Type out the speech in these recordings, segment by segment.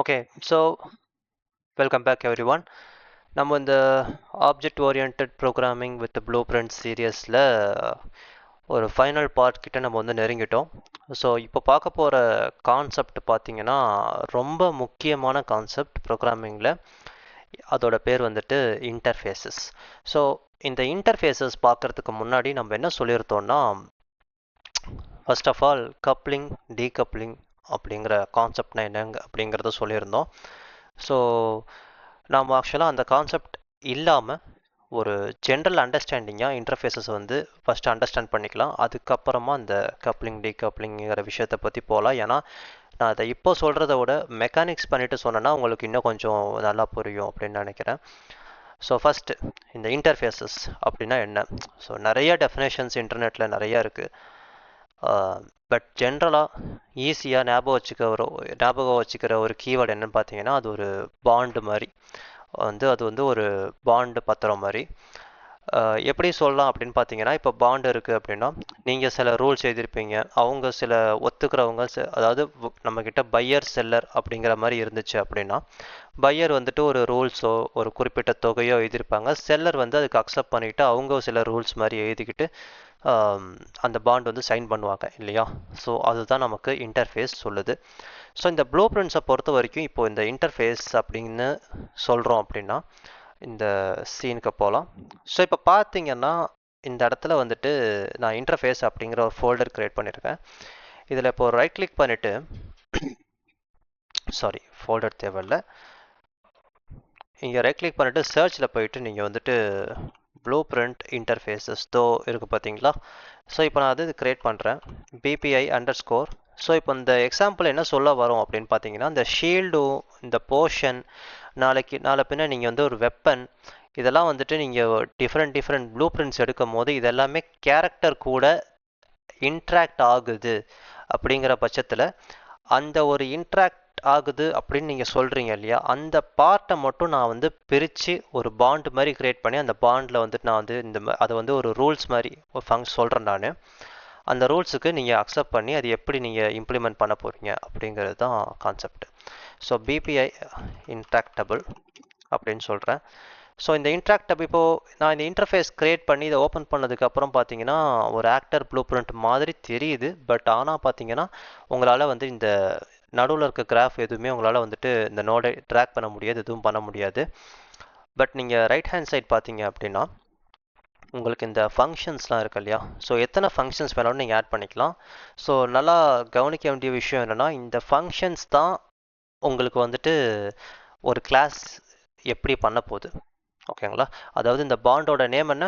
Okay. So welcome back everyone. நம்ம இந்த object oriented programming with blueprint சீரியஸில் ஒரு ஃபைனல் பார்ட் கிட்ட நம்ம வந்து நெருங்கிட்டோம். ஸோ இப்போ பார்க்க போகிற கான்செப்ட் பார்த்தீங்கன்னா ரொம்ப முக்கியமான கான்செப்ட் ப்ரோக்ராமிங்கில். அதோட பேர் வந்துட்டு இன்டர்ஃபேஸஸ். ஸோ இந்த இன்டர்ஃபேஸஸ் பார்க்குறதுக்கு முன்னாடி நம்ம என்ன சொல்லியிருந்தோம்னா, first of all coupling decoupling அப்படிங்கிற கான்செப்ட்னா என்னங்க அப்படிங்கிறத சொல்லியிருந்தோம். ஸோ நாம் ஆக்சுவலாக அந்த கான்செப்ட் இல்லாமல் ஒரு ஜென்ரல் அண்டர்ஸ்டாண்டிங்காக இன்டர்ஃபேஸஸ் வந்து ஃபஸ்ட்டு அண்டர்ஸ்டாண்ட் பண்ணிக்கலாம். அதுக்கப்புறமா இந்த கப்ளிங் டீகப்ளிங்கிற விஷயத்தை பற்றி போகலாம். ஏன்னா நான் அதை இப்போ சொல்கிறத விட மெக்கானிக்ஸ் பண்ணிவிட்டு சொன்னேன்னா உங்களுக்கு இன்னும் கொஞ்சம் நல்லா புரியும் அப்படின்னு நினைக்கிறேன். ஸோ ஃபஸ்ட்டு இந்த இன்டர்ஃபேஸஸ் அப்படின்னா என்ன? ஸோ நிறைய டெஃபினேஷன்ஸ் இன்டர்நெட்டில் நிறையா இருக்குது. பட் ஜென்ரலாக ஈஸியாக ஞாபகம் வச்சுக்கிற ஒரு கீவேர்டு என்னன்னு பார்த்தீங்கன்னா, அது ஒரு பாண்டு மாதிரி அது வந்து ஒரு பாண்டு பத்திரம் மாதிரி. எப்படி சொல்லலாம் அப்படின்னு பார்த்தீங்கன்னா, இப்போ பாண்டு இருக்குது அப்படின்னா நீங்கள் சில ரூல்ஸ் எழுதியிருப்பீங்க, அவங்க சில ஒத்துக்கிறவங்க அதாவது நம்மக்கிட்ட பையர் செல்லர் அப்படிங்கிற மாதிரி இருந்துச்சு அப்படின்னா, பையர் வந்துட்டு ஒரு ரூல்ஸோ ஒரு குறிப்பிட்ட தொகையோ எழுதியிருப்பாங்க, செல்லர் வந்து அதுக்கு அக்செப்ட் பண்ணிவிட்டு அவங்க சில ரூல்ஸ் மாதிரி எழுதிக்கிட்டு அந்த பாண்ட் வந்து சைன் பண்ணுவாங்க இல்லையா? ஸோ அதுதான் நமக்கு இன்டர்ஃபேஸ் சொல்லுது. ஸோ இந்த ப்ளூ பிரிண்ட்ஸை பொறுத்த வரைக்கும் இப்போ இந்த இன்டர்ஃபேஸ் அப்படின்னு சொல்கிறோம் அப்படின்னா இந்த சீனுக்கு போகலாம். ஸோ இப்போ பார்த்தீங்கன்னா இந்த இடத்துல வந்துட்டு நான் இன்டர்ஃபேஸ் அப்படிங்கிற ஒரு ஃபோல்டர் க்ரியேட் பண்ணியிருக்கேன். இதில் இப்போ ரைட் கிளிக் பண்ணிவிட்டு ஃபோல்டர் தேவையில்லை, இங்கே ரைட் கிளிக் பண்ணிவிட்டு சர்ச்சில் போயிட்டு நீங்கள் வந்துட்டு ப்ளூ பிரிண்ட் இன்டர்ஃபேஸஸ் இருக்குது பார்த்தீங்களா? ஸோ இப்போ நான் இது க்ரியேட் பண்ணுறேன், BPI_. ஸோ இப்போ இந்த எக்ஸாம்பிள் என்ன சொல்ல வரும் அப்படின்னு பார்த்தீங்கன்னா, இந்த ஷீல்டும் இந்த போர்ஷன் நாளை பின்ன நீங்கள் வந்து ஒரு வெப்பன் இதெல்லாம் வந்துட்டு நீங்கள் டிஃப்ரெண்ட் ப்ளூ பிரிண்ட்ஸ் எடுக்கும் போது இதெல்லாமே கேரக்டர் கூட இன்ட்ராக்ட் ஆகுது. அப்படிங்கிற பட்சத்தில் அந்த ஒரு இன்ட்ராக்ட் ஆகுது அப்படின்னு நீங்கள் சொல்கிறீங்க இல்லையா, அந்த பார்ட்டை மட்டும் நான் வந்து பிரித்து ஒரு பாண்ட் மாதிரி க்ரியேட் பண்ணி அந்த பாண்டில் வந்துட்டு நான் வந்து அதை வந்து ஒரு ரூல்ஸ் மாதிரி ஒரு ஃபங்க்ஷன் சொல்கிறேன் நான். அந்த ரூல்ஸுக்கு நீங்கள் அக்செப்ட் பண்ணி அது எப்படி நீங்கள் இம்ப்ளிமெண்ட் பண்ண போகிறீங்க அப்படிங்கிறது தான் கான்செப்ட். ஸோ BPI இன்ட்ராக்டபிள் அப்படின்னு சொல்கிறேன். ஸோ இந்த இன்ட்ராக்டபிள் இப்போது நான் இந்த இன்டர்ஃபேஸ் க்ரியேட் பண்ணி இதை ஓப்பன் பண்ணதுக்கப்புறம் பார்த்தீங்கன்னா ஒரு ஆக்டர் ப்ளூ பிரிண்ட் மாதிரி தெரியுது. பட் ஆனால் பார்த்தீங்கன்னா உங்களால் வந்து இந்த நடுவில் இருக்க கிராஃப் எதுவுமே உங்களால் வந்துட்டு இந்த நோடை ட்ராக் பண்ண முடியாது, எதுவும் பண்ண முடியாது. பட் நீங்கள் ரைட் ஹேண்ட் சைட் பார்த்தீங்க அப்படின்னா உங்களுக்கு இந்த ஃபங்க்ஷன்ஸ்லாம் இருக்கு இல்லையா, ஸோ எத்தனை ஃபங்க்ஷன்ஸ் வேணாலும் நீங்கள் ஆட் பண்ணிக்கலாம். ஸோ நல்லா கவனிக்க வேண்டிய விஷயம் என்னென்னா, இந்த ஃபங்க்ஷன்ஸ் தான் உங்களுக்கு வந்துட்டு ஒரு கிளாஸ் எப்படி பண்ண போகுது. ஓகேங்களா? அதாவது இந்த பாண்டோட நேம் என்ன?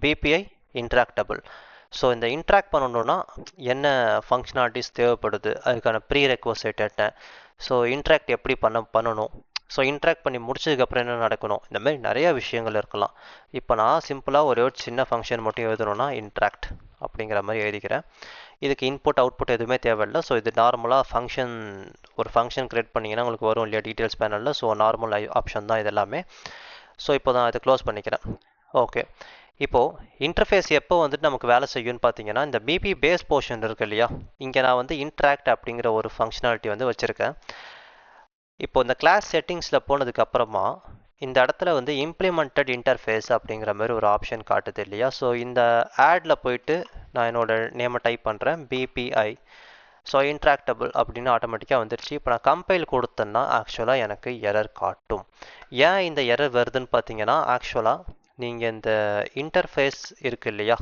BPI intractable. ஸோ இந்த இன்ட்ராக்ட் பண்ணணுன்னா என்ன ஃபங்க்ஷனாலிட்டிஸ் தேவைப்படுது, அதுக்கான ப்ரீ ரெக்வசைட் என்ன, ஸோ இன்ட்ராக்ட் எப்படி பண்ணணும், ஸோ இன்ட்ராக்ட் பண்ணி முடிச்சதுக்கப்புறம் என்ன நடக்கணும், இந்த மாதிரி நிறைய விஷயங்கள் இருக்கலாம். இப்போ நான் சிம்பிளாக ஒரு சின்ன ஃபங்க்ஷன் மட்டும் எழுதணும்னா இன்ட்ராக்ட் அப்படிங்கிற மாதிரி எழுதிக்கிறேன். இதுக்கு இன்புட் அவுட்புட் எதுவுமே தேவையில்லை. ஸோ இது நார்மலாக ஒரு ஃபங்க்ஷன் க்ரியேட் பண்ணிங்கன்னா உங்களுக்கு வரும் இல்லையா டீட்டெயில்ஸ் பேனலில். ஸோ நார்மல் ஆப்ஷன் தான் இது எல்லாமே. ஸோ இப்போ தான் இதை க்ளோஸ் பண்ணிக்கிறேன். ஓகே, இப்போது இன்டர்ஃபேஸ் எப்போ வந்துட்டு நமக்கு வேலை செய்யும்னு பார்த்தீங்கன்னா, இந்த BP பேஸ் போர்ஷன் இருக்கு இல்லையா, இங்கே நான் வந்து இன்ட்ராக்ட் அப்படிங்கிற ஒரு ஃபங்க்ஷனாலிட்டி வந்து வச்சுருக்கேன். இப்போ இந்த கிளாஸ் செட்டிங்ஸில் போனதுக்கப்புறமா இந்த இடத்துல வந்து இம்ப்ளிமெண்டட் இன்டர்ஃபேஸ் அப்படிங்கிற மாதிரி ஒரு ஆப்ஷன் காட்டுது இல்லையா. ஸோ இந்த ஆடில் போயிட்டு நான் என்னோடய நேமை டைப் பண்ணுறேன், BPI. ஸோ இன்ட்ராக்டபிள் அப்படின்னு ஆட்டோமேட்டிக்காக வந்துடுச்சு. இப்போ நான் கம்பைல் கொடுத்தேன்னா ஆக்சுவலாக எனக்கு எரர் காட்டும். ஏன் இந்த எரர் வருதுன்னு பார்த்தீங்கன்னா, ஆக்சுவலாக நீங்கள் இந்த இன்டர்ஃபேஸ் இருக்குது இல்லையா,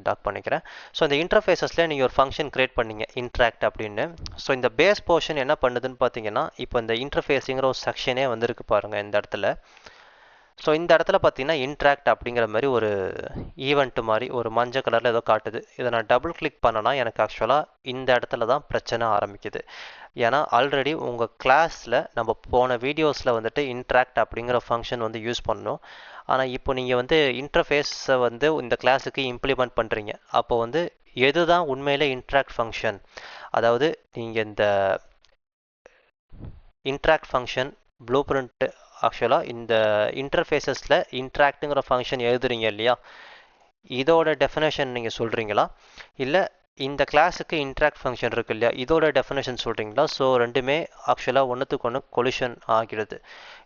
டாக் பண்ணிக்கிறேன். ஸோ இந்த இன்டர்ஃபேஸஸில் நீங்கள் ஒரு ஃபங்க்ஷன் க்ரியேட் பண்ணீங்க இன்ட்ராக்ட் அப்படின்னு. ஸோ இந்த பேஸ் போர்ஷன் என்ன பண்ணுதுன்னு பார்த்தீங்கன்னா, இப்போ இந்த இன்டர்ஃபேஸுங்கிற ஒரு செக்ஷனே வந்துருக்கு பாருங்கள் இந்த இடத்துல. ஸோ இந்த இடத்துல பார்த்தீங்கன்னா இன்ட்ராக்ட் அப்படிங்கிற மாதிரி ஒரு ஈவெண்ட் மாதிரி ஒரு மஞ்சள் கலரில் ஏதோ காட்டுது. இதை நான் டபுள் கிளிக் பண்ணனா எனக்கு ஆக்சுவலாக இந்த இடத்துல தான் பிரச்சனை ஆரம்பிக்குது. ஏன்னா ஆல்ரெடி உங்கள் கிளாஸில் நம்ம போன வீடியோஸில் வந்துட்டு இன்ட்ராக்ட் அப்படிங்கிற ஃபங்க்ஷன் வந்து யூஸ் பண்ணோம். ஆனால் இப்போ நீங்கள் வந்து இன்டர்ஃபேஸை வந்து இந்த கிளாஸுக்கு இம்ப்ளிமெண்ட் பண்ணுறீங்க. அப்போ வந்து எது தான் உண்மையிலே இன்ட்ராக்ட் ஃபங்க்ஷன், அதாவது நீங்கள் இந்த இன்ட்ராக்ட் ஃபங்க்ஷன் ப்ளூ பிரிண்ட் ஆக்சுவலாக இந்த இன்டர்ஃபேஸஸில் இன்ட்ராக்ட்டுங்கிற ஃபங்க்ஷன் எழுதுறீங்க இல்லையா, இதோட டெஃபினேஷன் நீங்கள் சொல்கிறீங்களா, இல்லை இந்த கிளாஸுக்கு இன்ட்ராக்ட் ஃபங்க்ஷன் இருக்கு இல்லையா, இதோட டெஃபினேஷன் சொல்கிறீங்களா? ஸோ ரெண்டுமே ஆக்சுவலாக ஒன்றுத்துக்கு ஒன்று கொலிஷன் ஆகிடுது.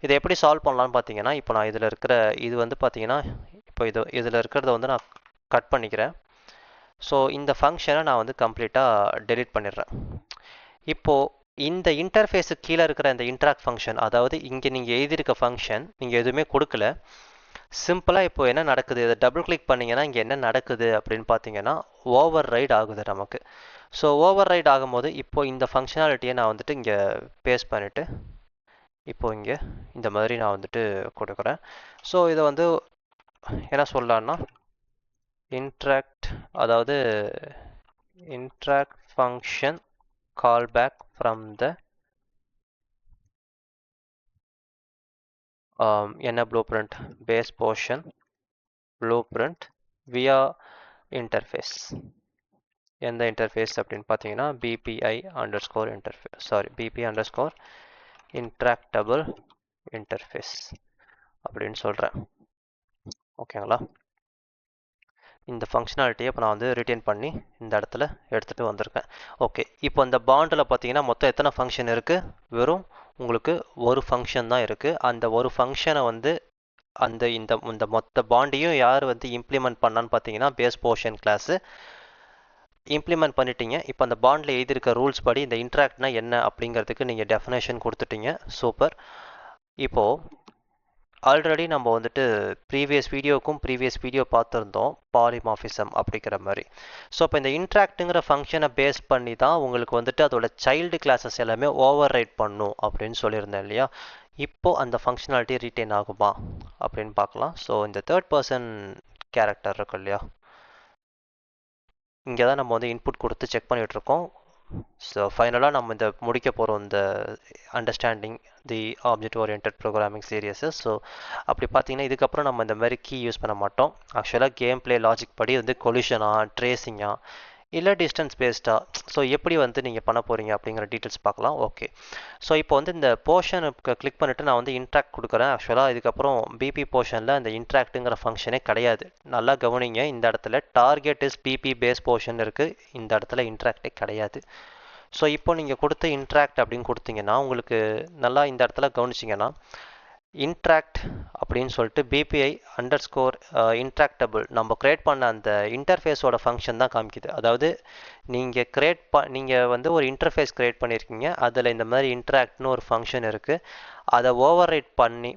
இதை எப்படி சால்வ் பண்ணலான்னு பார்த்தீங்கன்னா, இப்போ நான் இதில் இருக்கிற இது வந்து பார்த்தீங்கன்னா, இப்போ இதில் இருக்கிறத வந்து நான் கட் பண்ணிக்கிறேன். ஸோ இந்த ஃபங்க்ஷனை நான் வந்து கம்ப்ளீட்டாக டெலீட் பண்ணிடுறேன். இப்போது இந்த இன்டர்ஃபேஸுக்கு கீழே இருக்கிற இந்த இன்ட்ராக்ட் ஃபங்க்ஷன், அதாவது இங்கே நீங்கள் எழுதியிருக்க ஃபங்க்ஷன் நீங்கள் எதுவுமே கொடுக்கல, சிம்பிளாக இப்போ என்ன நடக்குது, இதை டபுள் கிளிக் பண்ணிங்கன்னா இங்கே என்ன நடக்குது அப்படின்னு பார்த்தீங்கன்னா ஓவர் ரைட் ஆகுது நமக்கு. ஸோ ஓவர் ரைட் ஆகும்போது இப்போது இந்த ஃபங்க்ஷனாலிட்டியை நான் வந்துட்டு இங்கே பேஸ்ட் பண்ணிவிட்டு இப்போ இங்கே இந்த மாதிரி நான் வந்துட்டு கொடுக்குறேன். ஸோ இதை வந்து என்ன சொல்லலான்னா இன்ட்ராக்ட், அதாவது interact function callback from the என்ன blueprint base portion blueprint via interface. எந்த இன்டர்ஃபேஸ் அப்படின்னு பார்த்தீங்கன்னா bpi underscore interface, sorry bp underscore interactable interface அப்படின்னு சொல்கிறேன். ஓகேங்களா? இந்த ஃபங்க்ஷனாலிட்டியை இப்போ நான் வந்து ரிட்டைன் பண்ணி இந்த இடத்துல எடுத்துகிட்டு வந்திருக்கேன். ஓகே, இப்போ இந்த பாண்டில் பார்த்தீங்கன்னா மொத்தம் எத்தனை ஃபங்க்ஷன் இருக்குது? வெறும் உங்களுக்கு ஒரு ஃபங்க்ஷன் தான் இருக்குது. அந்த ஒரு ஃபங்க்ஷனை வந்து இந்த மொத்த பாண்டையும் யார் வந்து இம்ப்ளிமெண்ட் பண்ணான்னு பார்த்தீங்கன்னா பேஸ் போர்ஷன் கிளாஸு இம்ப்ளிமெண்ட் பண்ணிட்டீங்க. இப்போ அந்த பாண்டில் எழுதியிருக்க ரூல்ஸ் படி இந்த இன்ட்ராக்ட்னா என்ன அப்படிங்கிறதுக்கு நீங்கள் டெஃபினேஷன் கொடுத்துட்டீங்க. சூப்பர். இப்போது ஆல்ரெடி நம்ம வந்துட்டு ப்ரீவியஸ் வீடியோ பார்த்துருந்தோம் பாலிமார்ஃபிசம் அப்படிங்கிற மாதிரி. ஸோ இப்போ இந்த இன்ட்ராக்ட்டுங்கிற ஃபங்க்ஷனை பேஸ் பண்ணி தான் உங்களுக்கு வந்துட்டு அதோட சைல்டு கிளாஸஸ் எல்லாமே ஓவர் ரைட் பண்ணும் அப்படின்னு சொல்லியிருந்தேன் இல்லையா? இப்போது அந்த ஃபங்க்ஷனாலிட்டி ரீட்டைன் ஆகுமா அப்படின்னு பார்க்கலாம். ஸோ இந்த தேர்ட் பர்சன் கேரக்டர் இருக்கு இல்லையா, இங்கே தான் நம்ம வந்து இன்புட் கொடுத்து செக் பண்ணிகிட்ருக்கோம். ஸோ ஃபைனலாக நம்ம இந்த முடிக்க போகிறோம் இந்த அண்டர்ஸ்டாண்டிங் தி object oriented programming series S. So அப்படி பார்த்தீங்கன்னா இதுக்கப்புறம் நம்ம இந்த மாதிரி கீ யூஸ் பண்ண மாட்டோம். ஆக்சுவலாக கேம் பிளே லாஜிக் படி வந்து கொலிஷனாக, ட்ரேசிங்காக, இல்லை டிஸ்டன்ஸ் பேஸ்டாக, ஸோ எப்படி வந்து நீங்கள் பண்ண போகிறீங்க அப்படிங்கிற டீட்டெயில்ஸ் பார்க்கலாம். ஓகே, ஸோ இப்போ வந்து இந்த போர்ஷனுக்கு கிளிக் பண்ணிவிட்டு நான் வந்து இன்ட்ராக்ட் கொடுக்குறேன். ஆக்சுவலாக இதுக்கப்புறம் பிபி போர்ஷனில் அந்த இன்ட்ராக்ட்டுங்கிற ஃபங்க்ஷனே கிடையாது. நல்லா கவனிங்க, இந்த இடத்துல target is BP base portion இருக்குது, இந்த இடத்துல இன்ட்ராக்டே கிடையாது. ஸோ இப்போ நீங்கள் கொடுத்து இன்ட்ராக்ட் அப்படின்னு கொடுத்தீங்கன்னா உங்களுக்கு நல்லா இந்த இடத்துல கவனிச்சிங்கன்னா இன்ட்ராக்ட் அப்படின்னு சொல்லிட்டு பிபிஐ அண்டர்ஸ்கோர் இன்ட்ராக்டபிள் நம்ம க்ரியேட் பண்ண அந்த இன்டர்ஃபேஸோட ஃபங்க்ஷன் தான் காமிக்குது. அதாவது நீங்கள் வந்து ஒரு இன்டர்ஃபேஸ் க்ரியேட் பண்ணியிருக்கீங்க, அதில் இந்த மாதிரி இன்ட்ராக்ட்னு ஒரு ஃபங்க்ஷன் இருக்குது. அதை ஓவர் ரைட் பண்ணி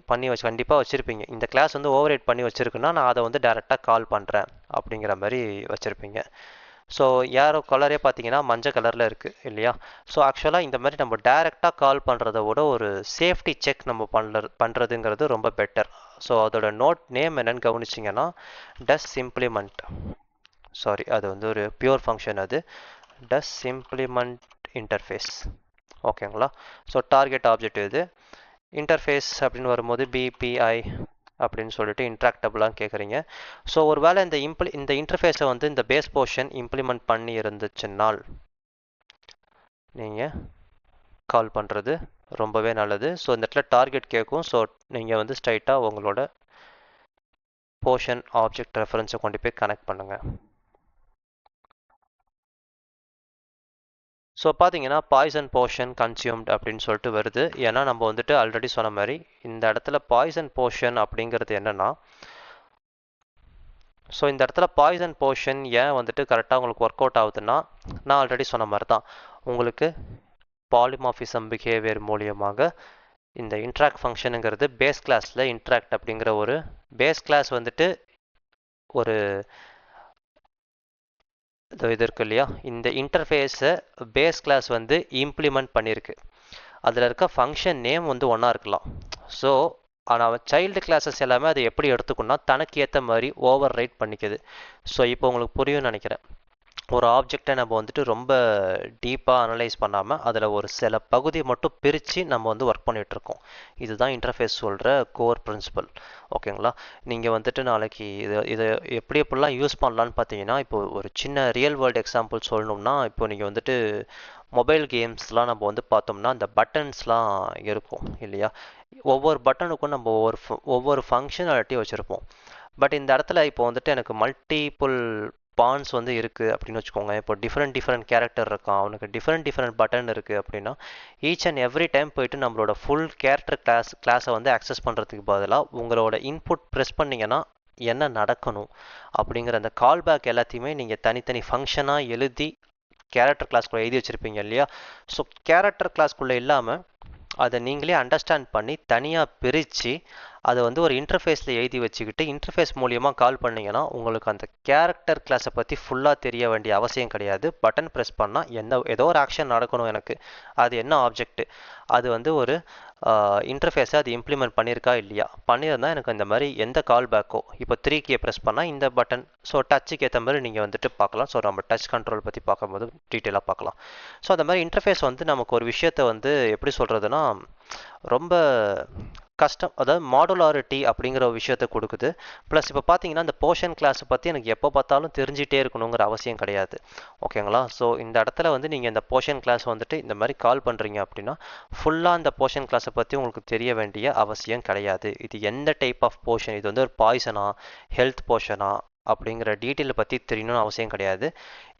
கண்டிப்பாக வச்சுருப்பீங்க. இந்த கிளாஸ் வந்து ஓவர் ரைட் பண்ணி வச்சுருக்குன்னா நான் அதை வந்து டேரெக்டாக கால் பண்ணுறேன் அப்படிங்கிற மாதிரி வச்சுருப்பீங்க. ஸோ யாரோ கலரே பார்த்தீங்கன்னா மஞ்சள் கலரில் இருக்குது இல்லையா? ஸோ ஆக்சுவலாக இந்த மாதிரி நம்ம டைரெக்டாக கால் பண்ணுறத விட ஒரு சேஃப்டி செக் நம்ம பண்ணுறதுங்கிறது ரொம்ப பெட்டர். ஸோ அதோட நோட் நேம் என்னன்னு கவனிச்சிங்கன்னா டஸ் இம்ப்ளிமெண்ட், சாரி அது வந்து ஒரு பியூர் ஃபங்க்ஷன், அது டஸ் இம்ப்ளிமெண்ட் இன்டர்ஃபேஸ். ஓகேங்களா? ஸோ டார்கெட் ஆப்ஜெக்ட் இது. இன்டர்ஃபேஸ் அப்படின்னு வரும்போது பிபிஐ அப்படின்னு சொல்லிட்டு இன்ட்ராக்டபுளாக கேட்குறீங்க. ஸோ ஒரு வேளை இந்த இன்டர்ஃபேஸை வந்து இந்த பேஸ் போர்ஷன் இம்ப்ளிமெண்ட் பண்ணி இருந்துச்சுன்னால் நீங்கள் கால் பண்ணுறது ரொம்பவே நல்லது. ஸோ இந்த இடத்துல டார்கெட் கேட்கும். ஸோ நீங்கள் வந்து ஸ்ட்ரைட்டாக உங்களோட போர்ஷன் ஆப்ஜெக்ட் ரெஃபரன்ஸை கொண்டு போய் கனெக்ட் பண்ணுங்கள். ஸோ பார்த்தீங்கன்னா பாய்சன் போர்ஷன் கன்சியூம்ட் அப்படின்னு சொல்லிட்டு வருது. ஏன்னா நம்ம வந்துட்டு ஆல்ரெடி சொன்ன மாதிரி இந்த இடத்துல பாய்சன் போர்ஷன் அப்படிங்கிறது என்னென்னா, ஸோ இந்த இடத்துல பாய்சன் போர்ஷன் ஏன் வந்துட்டு கரெக்டாக உங்களுக்கு ஒர்க் அவுட் ஆகுதுன்னா, நான் ஆல்ரெடி சொன்ன மாதிரி தான் உங்களுக்கு பாலிமார்ஃபிசம் பிஹேவியர் மூலியமாக இந்த இன்ட்ராக்ட் ஃபங்க்ஷனுங்கிறது பேஸ் கிளாஸில் இன்ட்ராக்ட் அப்படிங்கிற ஒரு பேஸ் கிளாஸ் வந்துட்டு ஒரு இது இருக்கு இல்லையா, இந்த இன்டர்ஃபேஸை பேஸ் கிளாஸ் வந்து இம்ப்ளிமெண்ட் பண்ணியிருக்கு. அதில் இருக்க ஃபங்க்ஷன் நேம் வந்து ஒன்றா இருக்கலாம். ஸோ ஆனால் சைல்டு கிளாஸஸ் எல்லாமே அதை எப்படி எடுத்துக்கணும்னா தனக்கு ஏற்ற மாதிரி ஓவர் ரைட் பண்ணிக்குது. ஸோ இப்போ உங்களுக்கு புரியும்னு நினைக்கிறேன். ஒரு ஆப்ஜெக்டை நம்ம வந்துட்டு ரொம்ப டீப்பாக அனலைஸ் பண்ணாமல் அதில் ஒரு சில பகுதியை மட்டும் பிரித்து நம்ம வந்து ஒர்க் பண்ணிகிட்ருக்கோம். இதுதான் இன்டர்ஃபேஸ் சொல்கிற கோர் பிரின்சிபல். ஓகேங்களா? நீங்கள் வந்துட்டு நாளைக்கு இதை எப்படிலாம் யூஸ் பண்ணலான்னு பார்த்தீங்கன்னா, இப்போ ஒரு சின்ன ரியல் வேர்ல்டு எக்ஸாம்பிள் சொல்லணும்னா, இப்போ நீங்கள் வந்துட்டு மொபைல் கேம்ஸ்லாம் நம்ம வந்து பார்த்தோம்னா அந்த பட்டன்ஸ்லாம் இருக்கும் இல்லையா? ஒவ்வொரு பட்டனுக்கும் நம்ம ஒவ்வொரு ஃபங்க்ஷனாலிட்டி வச்சுருப்போம். பட் இந்த இடத்துல இப்போ வந்துட்டு எனக்கு மல்டிபிள் பாண்ட்ஸ் வந்து இருக்குது அப்படின்னு வச்சுக்கோங்க. இப்போ டிஃப்ரெண்ட் கேரக்டர் இருக்கான், அவனுக்கு டிஃப்ரெண்ட் பட்டன் இருக்குது அப்படின்னா ஈச் அண்ட் எவ்ரி டைம் போயிட்டு நம்மளோட ஃபுல் கேரக்டர் கிளாஸை வந்து அக்சஸ் பண்ணுறதுக்கு பதிலாக உங்களோட இன்புட் ப்ரெஸ் பண்ணிங்கன்னா என்ன நடக்கணும் அப்படிங்கிற அந்த கால் பேக் எல்லாத்தையுமே நீங்கள் தனித்தனி ஃபங்க்ஷனாக எழுதி கேரக்டர் கிளாஸ்க்குள்ளே எழுதி வச்சுருப்பீங்க இல்லையா? ஸோ கேரக்டர் கிளாஸ்க்குள்ளே இல்லாமல் அதை நீங்களே அண்டர்ஸ்டாண்ட் பண்ணி தனியாக பிரித்து அதை வந்து ஒரு இன்டர்ஃபேஸில் எழுதி வச்சுக்கிட்டு இன்டர்ஃபேஸ் மூலியமாக கால் பண்ணிங்கன்னா உங்களுக்கு அந்த கேரக்டர் கிளாஸை பற்றி ஃபுல்லாக தெரிய வேண்டிய அவசியம் கிடையாது. பட்டன் ப்ரெஸ் பண்ணால் ஏதோ ஒரு ஆக்ஷன் நடக்கணும் எனக்கு, அது என்ன ஆப்ஜெக்ட், அது வந்து ஒரு இன்டர்ஃபேஸை அது இம்ப்ளிமெண்ட் பண்ணியிருக்கா இல்லையா, பண்ணியிருந்தால் எனக்கு இந்த மாதிரி எந்த கால் பேக்கோ இப்போ 3 கீயை ப்ரெஸ் பண்ணால் இந்த பட்டன், ஸோ டச்சுக்கு ஏற்ற மாதிரி நீங்கள் வந்துட்டு பார்க்கலாம். ஸோ நம்ம டச் கண்ட்ரோல் பற்றி பார்க்கும்போது டீட்டெயிலாக பார்க்கலாம். ஸோ அந்த மாதிரி இன்டர்ஃபேஸ் வந்து நமக்கு ஒரு விஷயத்தை வந்து எப்படி சொல்கிறதுனா ரொம்ப கஷ்டம், அதாவது மாடுலாரிட்டி அப்படிங்கிற ஒரு விஷயத்தை கொடுக்குது. ப்ளஸ் இப்போ பார்த்தீங்கன்னா இந்த போர்ஷன் கிளாஸை பற்றி எனக்கு எப்போ பார்த்தாலும் தெரிஞ்சிட்டே இருக்கணுங்கிற அவசியம் கிடையாது. ஓகேங்களா? ஸோ இந்த இடத்துல வந்து நீங்கள் இந்த போர்ஷன் கிளாஸ் வந்துட்டு இந்த மாதிரி கால் பண்ணுறீங்க அப்படின்னா ஃபுல்லாக அந்த போர்ஷன் கிளாஸை பற்றி உங்களுக்கு தெரிய வேண்டிய அவசியம் கிடையாது. இது எந்த டைப் ஆஃப் போர்ஷன், இது வந்து ஒரு பாய்சனா, ஹெல்த் போர்ஷனா அப்படிங்கிற டீட்டெயிலை பற்றி தெரியணும்னு அவசியம் கிடையாது.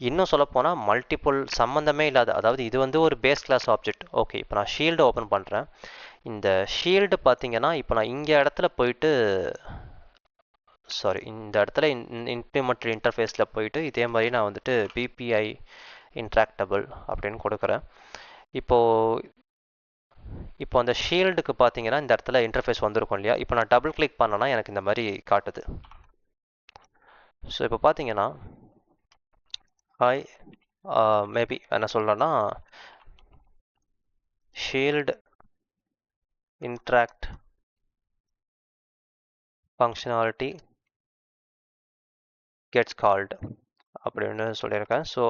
இன்னும் சொல்லப்போனால் மல்டிபிள் சம்மந்தமே இல்லாத, அதாவது இது வந்து ஒரு பேஸ் கிளாஸ் ஆப்ஜெக்ட். ஓகே, இப்போ நான் ஷீல்டு ஓப்பன் பண்ணுறேன். இந்த ஷீல்டு பார்த்தீங்கன்னா இப்போ நான் இங்கே இடத்துல போயிட்டு இந்த இடத்துல இம்ப்ளிமெண்டரி இன்டர்ஃபேஸில் போயிட்டு இதே மாதிரி நான் வந்துட்டு பிபிஐ இன்ட்ராக்டபிள் அப்படின்னு கொடுக்குறேன். இப்போ அந்த ஷீல்டுக்கு பார்த்தீங்கன்னா இந்த இடத்துல இன்டர்ஃபேஸ் வந்திருக்கும் இல்லையா? இப்போ நான் டபுள் கிளிக் பண்ணேன்னா எனக்கு இந்த மாதிரி காட்டுது. ஸோ இப்போ பார்த்தீங்கன்னா மேபி என்ன சொல்கிறேன்னா shield interact functionality gets called அப்படின்னு சொல்லியிருக்கேன். ஸோ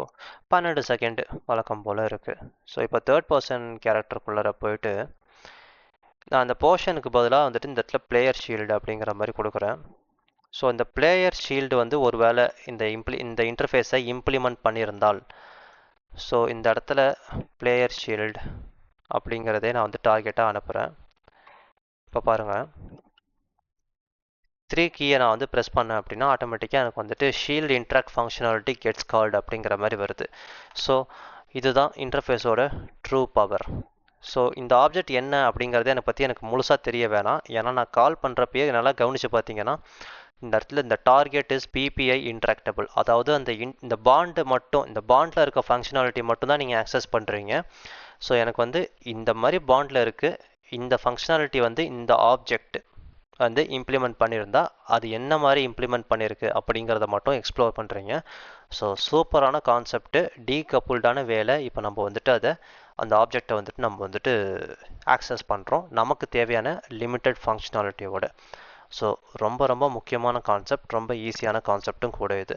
12 செகண்ட் வழக்கம் போல் இருக்குது. ஸோ இப்போ தேர்ட் பர்சன் கேரக்டருக்குள்ளே போயிட்டு நான் அந்த போர்ஷனுக்கு பதிலாக வந்துட்டு இந்த இடத்துல பிளேயர் ஷீல்டு அப்படிங்கிற மாதிரி கொடுக்குறேன். ஸோ இந்த பிளேயர் ஷீல்டு வந்து ஒரு வேளை இந்த இன்டர்ஃபேஸை இம்ப்ளிமெண்ட் பண்ணியிருந்தால், ஸோ இந்த இடத்துல பிளேயர் ஷீல்டு அப்படிங்கிறதே நான் வந்து டார்கெட்டாக அனுப்புகிறேன். இப்போ பாருங்கள், 3 கீயை நான் வந்து ப்ரெஸ் பண்ணேன் அப்படின்னா ஆட்டோமேட்டிக்காக எனக்கு வந்துட்டு shield interact functionality gets called அப்படிங்கிற மாதிரி வருது. ஸோ இதுதான் இன்டர்ஃபேஸோட ட்ரூ பவர். ஸோ இந்த ஆப்ஜெக்ட் என்ன அப்படிங்கிறதே எனக்கு பற்றி எனக்கு முழுசாக தெரிய வேணாம். ஏன்னா நான் கால் பண்ணுறப்பயே நல்லா கவனித்து பார்த்தீங்கன்னா இந்த இடத்துல இந்த டார்கெட் இஸ் பிபிஐ இன்ட்ராக்டபிள், அதாவது இந்த பாண்டு மட்டும், இந்த பாண்டில் இருக்க ஃபங்க்ஷனாலிட்டி மட்டும் தான் நீங்கள் ஆக்சஸ் பண்ணுறீங்க. ஸோ எனக்கு வந்து இந்த மாதிரி பாண்டில் இருக்குது, இந்த ஃபங்க்ஷனாலிட்டி வந்து இந்த ஆப்ஜெக்ட் வந்து இம்ப்ளிமெண்ட் பண்ணியிருந்தா அது என்ன மாதிரி இம்ப்ளிமெண்ட் பண்ணியிருக்கு அப்படிங்கிறத மட்டும் எக்ஸ்ப்ளோர் பண்ணுறீங்க. ஸோ சூப்பரான கான்செப்ட்டு, டீகப்புல்டான வேலை. இப்போ நம்ம வந்துட்டு அந்த ஆப்ஜெக்டை வந்துட்டு நம்ம வந்துட்டு ஆக்சஸ் பண்ணுறோம் நமக்கு தேவையான லிமிட்டட் ஃபங்க்ஷனாலிட்டியோட. ஸோ ரொம்ப ரொம்ப முக்கியமான கான்செப்ட், ரொம்ப ஈஸியான கான்செப்டும் கூட இது.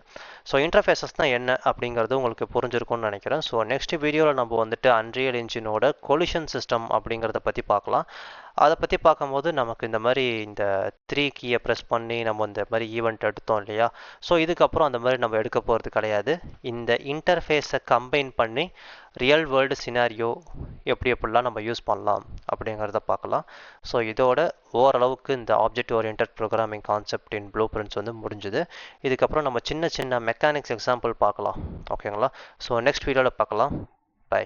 ஸோ இன்டர்ஃபேஸஸ்னால் என்ன அப்படிங்கிறது உங்களுக்கு புரிஞ்சிருக்கும்னு நினைக்கிறேன். ஸோ நெக்ஸ்ட் வீடியோவில் நம்ம வந்துட்டு அன்ரியல் என்ஜினோட கொலிஷன் சிஸ்டம் அப்படிங்கிறத பற்றி பார்க்கலாம். அதை பற்றி பார்க்கும்போது நமக்கு இந்த மாதிரி இந்த 3 கீயை ப்ரெஸ் பண்ணி நம்ம இந்த மாதிரி ஈவெண்ட் எடுத்தோம் இல்லையா? ஸோ இதுக்கப்புறம் அந்த மாதிரி நம்ம எடுக்க போகிறது கிடையாது. இந்த இன்டர்ஃபேஸை கம்பைன் பண்ணி ரியல் வேர்ல்டு சினாரியோ எப்படிலாம் நம்ம யூஸ் பண்ணலாம் அப்படிங்கிறத பார்க்கலாம். ஸோ இதோட ஓரளவுக்கு இந்த object oriented programming concept in blue prints வந்து முடிஞ்சுது. இதுக்கப்புறம் நம்ம சின்ன மெக்கானிக்ஸ் எக்ஸாம்பிள் பார்க்கலாம். ஓகேங்களா? ஸோ நெக்ஸ்ட் வீடியோவில் பார்க்கலாம். பை.